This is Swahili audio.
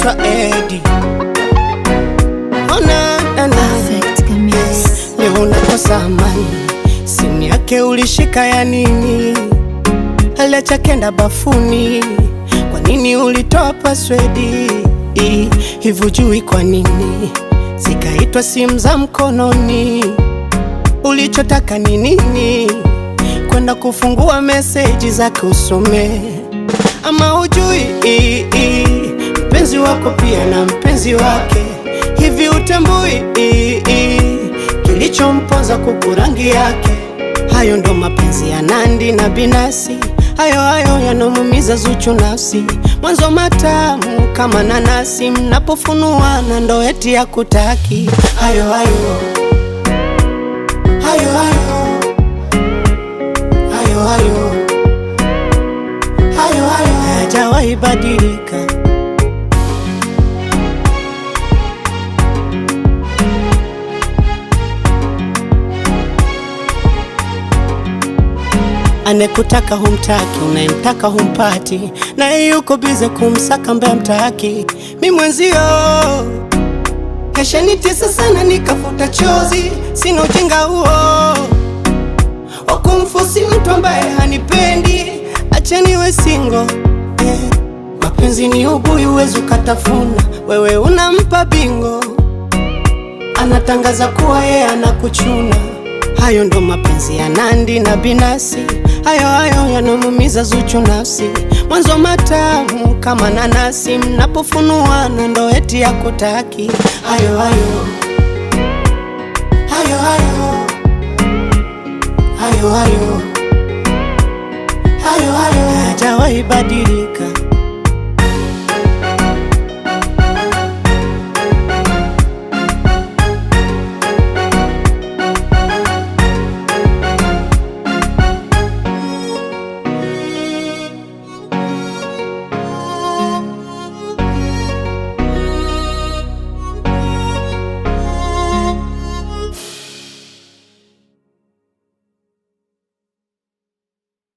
naitwa Eddie. Ona Perfect Camille. leo unakosa amani, simu yake ulishika ya nini? Aliacha kenda bafuni, kwa nini ulitoa password? Hivu jui kwa nini zikaitwa simu za mkononi? Ulichotaka ni nini? Kwenda kufungua meseji zake usome, ama ujui mpenzi wako pia na mpenzi wake? Hivi utambui kilichomponza kuku rangi yake? Hayo ndo mapenzi ya Nandi na Binasi, hayo yanomumiza Zuchu nafsi. Mwanzo matamu kama nanasi, mnapofunuana ndo eti ya kutaki. Hayo hajawahi badilika. Anekutaka humtaki, unayemtaka humpati, naye yuko bize kumsaka mbea mtaki. Mi mwenzio kashanitesa sana, nikafuta chozi. Sina ujinga huo wakumfosi mtu ambaye hanipendi. Acha niwe single, mapenzi ni ubuyu huwezi ukatafuna. Wewe unampa bingo, anatangaza kuwa yeye anakuchuna. Hayo ndo mapenzi ya Nandi na Binasi, hayo yanomumiza Zuchu nafsi. Mwanzo matamu kama nanasi, mnapofunuana ndo eti ya kutaki. Hayo hajawahi badilika.